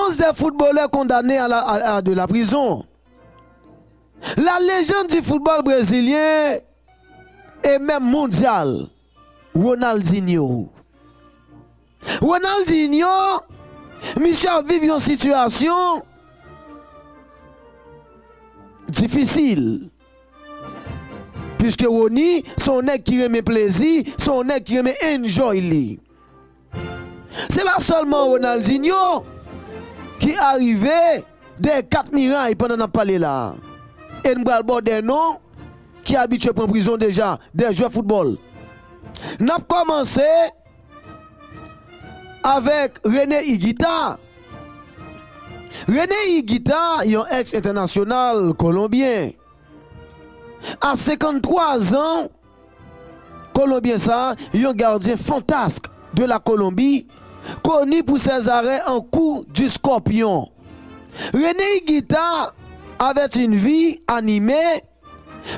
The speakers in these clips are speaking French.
11 des footballeurs condamnés à de la prison. La légende du football brésilien et même mondial, Ronaldinho. Ronaldinho, monsieur a vécu une situation difficile. Puisque Ronnie, son nègre qui remet plaisir, son nègre qui remet enjoy. C'est pas seulement Ronaldinho qui arrivait des 4 mirailles pendant qu'on parlé là. Et nous avons des noms qui habitués à prendre prison déjà, des joueurs de football. Nous avons commencé avec René Higuita. René Higuita est un ex-international colombien. À 53 ans, Colombien ça, il est un gardien fantasque de la Colombie, connu pour ses arrêts en coup du scorpion. René Higuita avait une vie animée.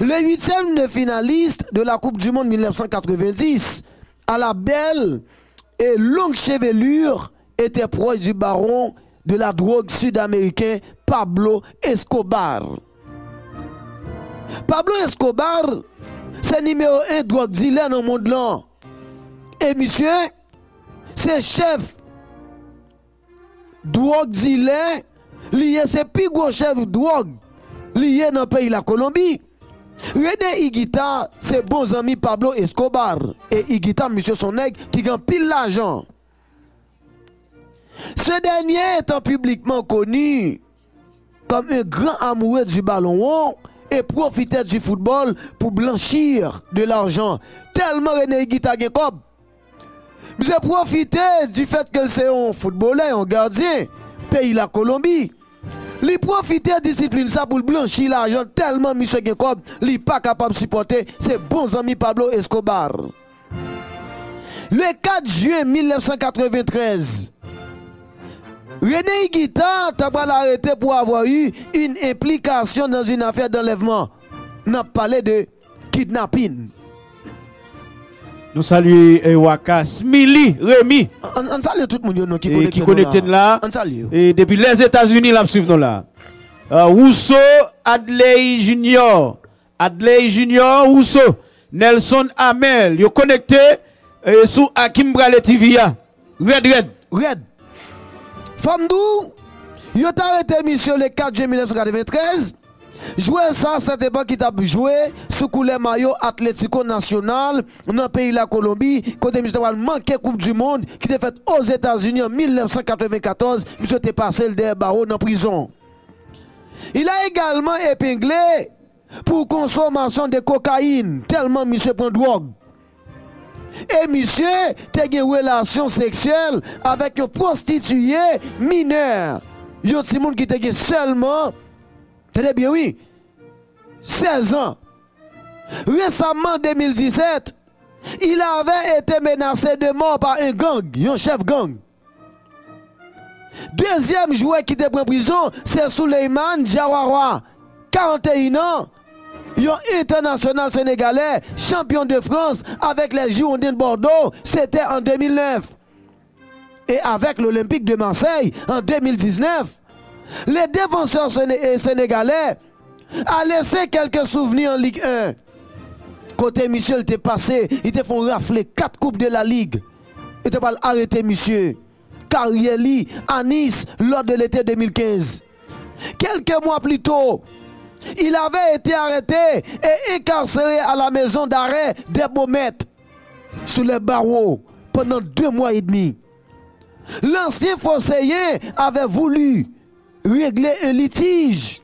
Le 8e de finaliste de la Coupe du Monde 1990, à la belle et longue chevelure, était proche du baron de la drogue sud-américain Pablo Escobar. Pablo Escobar, c'est numéro 1 drogue dealer dans le monde là. Et monsieur, c'est chef drogue dealer, lié, c'est plus gros chef drogue lié dans le pays de la Colombie. René Higuita, c'est bon ami Pablo Escobar. Et Higuita, monsieur son nègre, qui gagne pile l'argent. Ce dernier étant publiquement connu comme un grand amoureux du ballon rond et profitait du football pour blanchir de l'argent. Tellement René Higuita a comme. J'ai profité du fait que c'est un footballeur, un gardien, pays la Colombie. Il profite de discipline ça pour blanchir l'argent tellement monsieur Genkob, il n'est pas capable de supporter ses bons amis Pablo Escobar. Le 4 juin 1993, René Higuita a arrêté pour avoir eu une implication dans une affaire d'enlèvement. On a parlé de kidnapping. Nous saluons Waka Smili Rémi. On salue tout le monde qui connecte là. On salue. Et depuis les États-Unis, là, suivons là. Rousseau, Adley Junior. Adley Junior, Rousseau. Nelson Amel. Yo connecté sous Hakim Brale TV. Red. Famdou, yo t'a arrêté mission le 4 juin 1993. Jouer ça, cette époque qui t'a joué sous couleur maillot Atlético Nacional dans le pays de la Colombie, côté monsieur a manqué Coupe du Monde qui était faite aux États-Unis en 1994. Monsieur était passé le derrière barreau dans prison. Il a également épinglé pour consommation de cocaïne, tellement monsieur prend drogue. Et monsieur a une relation sexuelle avec un prostitué mineur. Il y a des gens qui ont seulement, très bien oui, 16 ans. Récemment, en 2017, il avait été menacé de mort par un gang, un chef gang. Deuxième joueur qui était en prison, c'est Souleymane Diawara, 41 ans. Un international sénégalais, champion de France avec les Girondins de Bordeaux, c'était en 2009. Et avec l'Olympique de Marseille en 2019. Les défenseurs sénégalais a laissé quelques souvenirs en Ligue 1. Côté monsieur, il était passé, il te font rafler 4 coupes de la Ligue. Il te pas arrêter monsieur. Carrieli à Nice lors de l'été 2015. Quelques mois plus tôt, il avait été arrêté et incarcéré à la maison d'arrêt des Baumettes sous les barreaux pendant 2 mois et demi. L'ancien fosséen avait voulu régler un litige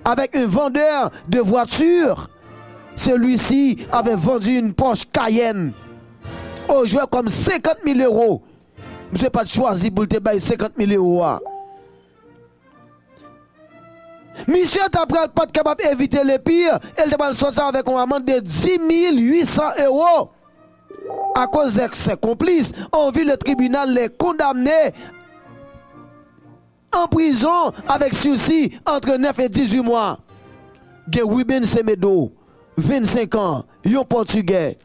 avec un vendeur de voitures. Celui-ci avait vendu une Porsche Cayenne au joueur comme 50 000 euros. Je n'ai pas choisi pour te bailler 50 000 euros. Monsieur n'a pas capable d'éviter le pire. Elle va sortir avec une amende de 10 800 euros. À cause de ses complices, on vit le tribunal les condamner en prison avec sursis entre 9 et 18 mois. Ruben Semedo, 25 ans, un Portugais.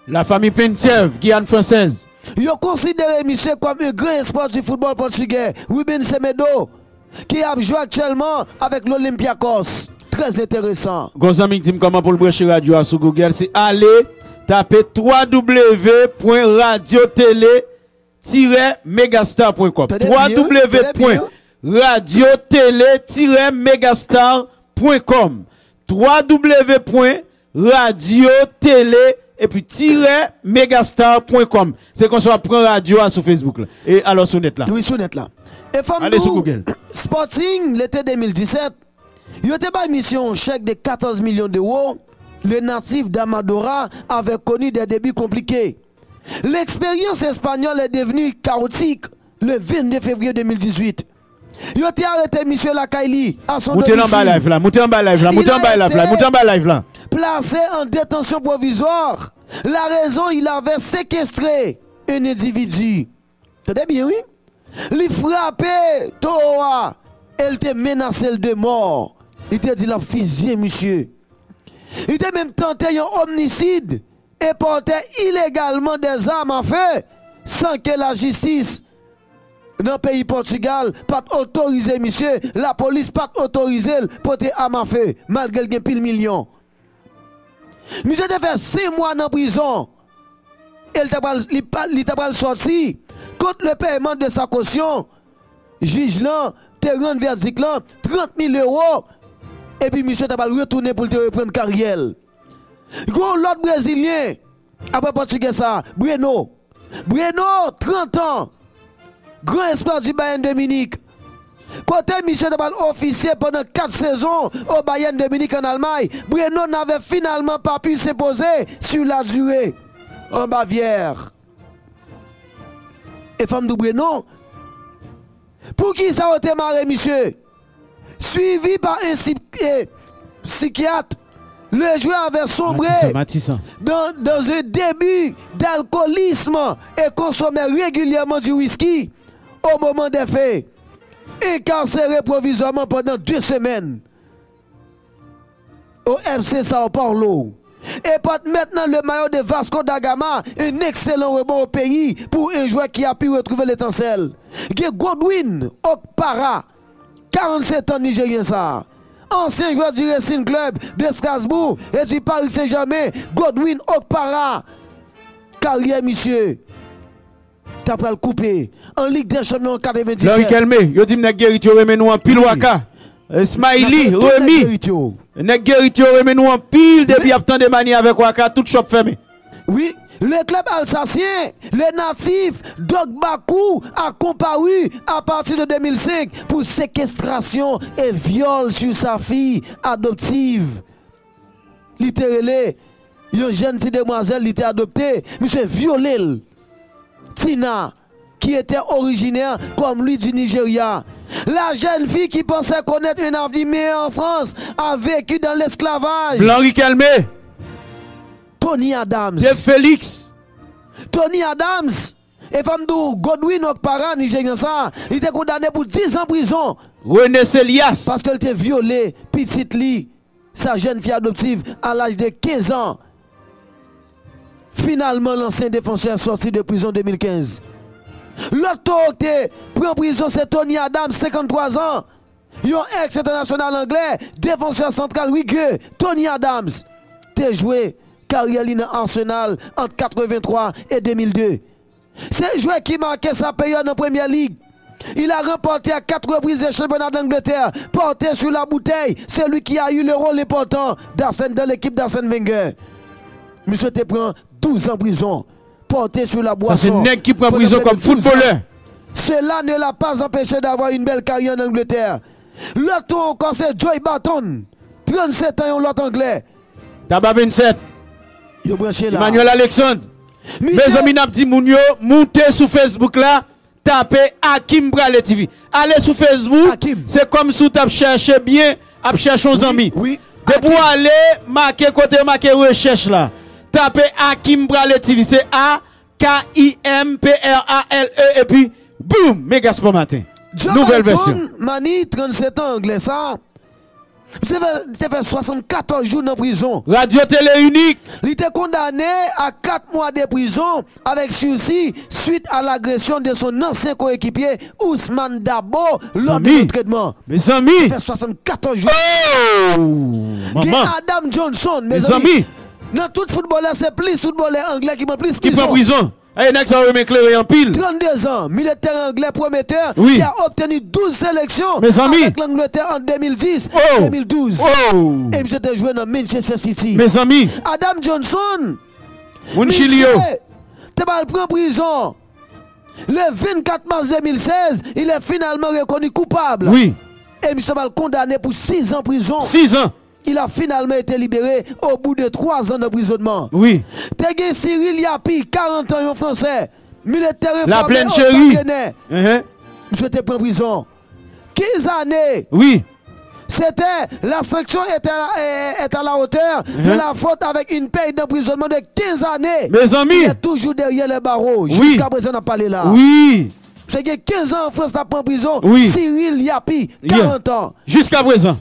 La famille Pentiev, Guyane française. Ils ont considéré monsieur comme un grand espoir du football portugais, Ruben Semedo, qui a joué actuellement avec l'Olympiakos. Très intéressant. Gonzami dit comment pour le brancher radio sur Google, c'est aller taper www.radiotélé-megastar.com. www.radiotélé-megastar.com. www.radiotélé et puis megastar.com. C'est qu'on soit prend radio sur Facebook là. Et alors sur net là. Oui, sur net là. Et allez sur Google. Sporting l'été 2017, il y a pas mission chèque de 14 millions d'euros. Le natif d'Amadora avait connu des débuts compliqués. L'expérience espagnole est devenue chaotique le 22 février 2018. Il a été arrêté monsieur Lakaili à son domicile. Montez en bas live là, montez en bas live là, montez en bas live là, montez en bas live là. Placé en détention provisoire. La raison, il avait séquestré un individu. T'entendez bien, oui? Il frappé Toa. Elle te menacé de mort. Il te dit la fusillé, monsieur. Il te même tenté un homicide et porté illégalement des armes à feu sans que la justice dans le pays Portugal pas autorisé, monsieur. La police pas autorisé pour porter armes à feu malgré qu'il y a pile million. Monsieur a fait 6 mois en prison. Il t'a sorti contre le paiement de sa caution. Juge là, te rend verdict là, 30 000 euros. Et puis monsieur t'a retourné pour te reprendre carrière. L'autre Brésilien, après Portugais ça, Breno, 30 ans, grand espoir du Bayern de Munich. Côté Michel Dabal officier pendant 4 saisons au Bayern de Munich en Allemagne, Breno n'avait finalement pas pu s'imposer sur la durée en Bavière. Et femme de Breno, pour qui ça a été marré, monsieur? Suivi par un psychiatre, le joueur avait sombré dans un début d'alcoolisme et consommait régulièrement du whisky au moment des faits. Incarcéré provisoirement pendant 2 semaines au FC Sao Paulo. Et porte maintenant le maillot de Vasco da Gama, un excellent rebond au pays pour un joueur qui a pu retrouver l'étincelle. Godwin Okpara, 47 ans nigérien ça. Ancien joueur du Racing Club de Strasbourg et du Paris Saint-Germain, Godwin Okpara. Carrière, monsieur. T'as pas le coupé en Ligue des Champions 97. Là, calmé. Yo dit que Guerrito remet nous en pile waka. Smiley remis. Guerrito remet nous en pile depuis tant de manières avec waka tout shop fermé. Oui, le club alsacien, les natifs Dogbakou a comparu à partir de 2005 pour séquestration et viol sur sa fille adoptive. Littéralement, une jeune petite demoiselle était adoptée, monsieur violé. Tina, qui était originaire comme lui du Nigeria. La jeune fille qui pensait connaître un avenir meilleur en France a vécu dans l'esclavage. Blanc calmé. Tony Adams. De Félix. Tony Adams. Et femme de Godwin Okpara, Nigérien ça, il était condamné pour 10 ans en prison. René Celias. Parce qu'elle était violée, petite Lee, sa jeune fille adoptive, à l'âge de 15 ans. Finalement, l'ancien défenseur est sorti de prison en 2015. L'autre qui est pris en prison, c'est Tony Adams, 53 ans. Il y a un ex-international anglais, défenseur central, oui que Tony Adams. T'es joué carrière en Arsenal entre 83 et 2002. C'est un joueur qui marquait sa période en Première Ligue. Il a remporté à 4 reprises le championnat d'Angleterre, porté sur la bouteille. C'est lui qui a eu le rôle important dans l'équipe d'Arsène Wenger. Monsieur te prend 12 ans en prison, porté sur la boisson. Ça c'est nègre qui prend prison comme footballeur. Cela ne l'a pas empêché d'avoir une belle carrière en Angleterre. L'autre encore c'est Joey Barton, 37 ans, l'autre anglais. Tabac 27. Emmanuel Alexandre. Mes amis n'a dit mounio, montez sur Facebook là, tapez Hakim Brale TV. Allez sur Facebook, c'est comme si tu cherché bien, à chercher nos amis. Oui. De pour aller marquer côté marquer recherche là. Tapez Hakim Brale TV, c'est A-K-I-M-P-R-A-L-E et puis boum, méga sport matin. Nouvelle version. Mani 37 ans anglais ça. Il a fait 74 jours en prison. Radio Télé Unique. Il était condamné à 4 mois de prison avec sursis suite à l'agression de son ancien coéquipier Ousmane Dabo lors du traitement. Mes amis. Il fait 74 jours. Oh! Maman. Adam Johnson, mes amis. Dans tout footballeur, c'est plus footballeur anglais qui prend plus prison. Qui prend prison. Et next ça remet clair en pile. 32 ans, militaire anglais prometteur, oui. Qui a obtenu 12 sélections mes amis. Avec l'Angleterre en 2010 oh. 2012. Oh. Et j'étais joué dans Manchester City. Mes amis. Adam Johnson. Munchilio. Tu vas le prendre en prison. Le 24 mars 2016, il est finalement reconnu coupable. Oui. Et monsieur va le condamner pour 6 ans en prison. 6 ans. Il a finalement été libéré au bout de 3 ans d'emprisonnement. Oui. T'es Cyril Yapi, 40 ans en français. Militaire la pleine chérie. Monsieur était pris en prison. 15 années. Oui. C'était, la sanction est à la hauteur de la faute avec une peine d'emprisonnement de 15 années. Mes amis. Il est toujours derrière les barreaux. Oui. Jusqu'à présent, on n'a pas parlé là. Oui. C'est que 15 ans en France, t'as pris en prison. Oui. Cyril Yapi, 40 ans. Jusqu'à présent.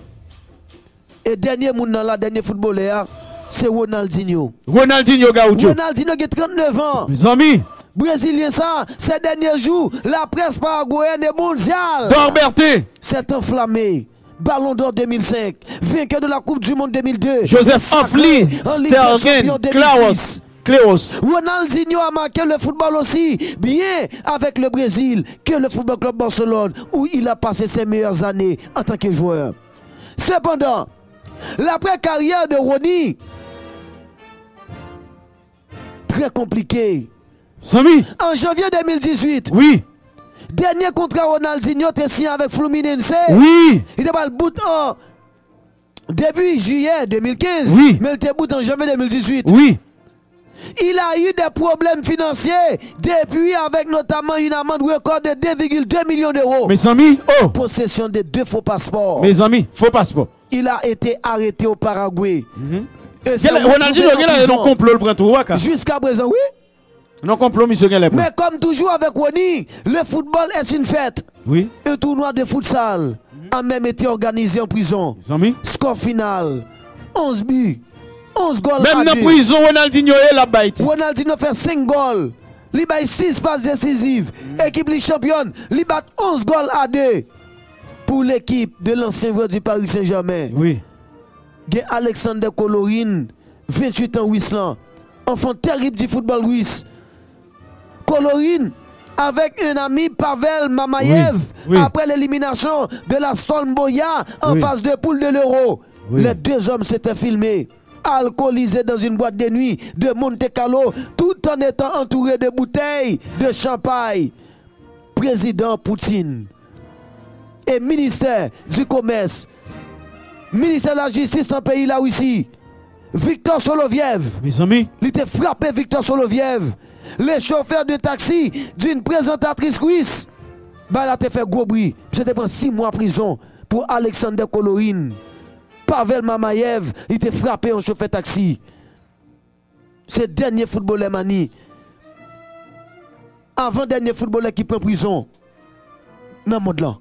Et dernier monde dans la dernière footballeur, c'est Ronaldinho. Ronaldinho Gaucho. Ronaldinho qui a 39 ans. Mes amis. Brésilien ça, ces derniers jours, la presse paraguayenne et mondiale. Dorberté. C'est enflammé. Ballon d'or 2005, vainqueur de la Coupe du Monde 2002. Joseph Afli, Stergen, Cléos. Ronaldinho a marqué le football aussi bien avec le Brésil que le Football Club Barcelone où il a passé ses meilleures années en tant que joueur. Cependant, l'après-carrière de Ronnie, très compliqué. Samy. En janvier 2018, oui. Dernier contrat Ronaldinho était signé avec Fluminense. Oui. Il était pas le bout en début juillet 2015. Oui. Mais il était bout en janvier 2018. Oui. Il a eu des problèmes financiers depuis avec notamment une amende record de 2,2 millions d'euros. Mes amis, oh. Possession de 2 faux passeports. Mes amis, faux passeport. Il a été arrêté au Paraguay. Ronaldinho, il a un complot le printemps. Jusqu'à présent, oui. Non complot, monsieur. Mais comme toujours avec Ronnie, le football est une fête. Oui. Un tournoi de futsal a même été organisé en prison. Mes amis. Score final 11 buts, 11 goals. Même dans la prison, Ronaldinho est là-bas. Ronaldinho fait 5 goals. Il bat 6 passes décisives. Équipe les championne, il bat 11 goals à 2 pour l'équipe de l'ancien joueur du Paris Saint-Germain. Oui. Il y a Alexander Kolorin, 28 ans Russland, enfant terrible du football russe. Kolorin avec un ami Pavel Mamayev après l'élimination de la Stormboya en phase de poule de l'Euro. Les deux hommes s'étaient filmés, alcoolisés dans une boîte de nuit de Monte Carlo, tout en étant entourés de bouteilles de champagne. Président Poutine et ministère du Commerce, ministère de la Justice en pays la Russie, Victor Soloviev. Mes amis. Il était frappé Victor Soloviev. Les chauffeurs de taxi d'une présentatrice russe. Bah, il a fait gros bruit. C'était pendant 6 mois en prison pour Alexander Kolorin. Pavel Mamayev, il était frappé en chauffeur taxi. C'est le dernier footballeur Mani. Avant-dernier footballeur qui prend prison. Dans le monde là.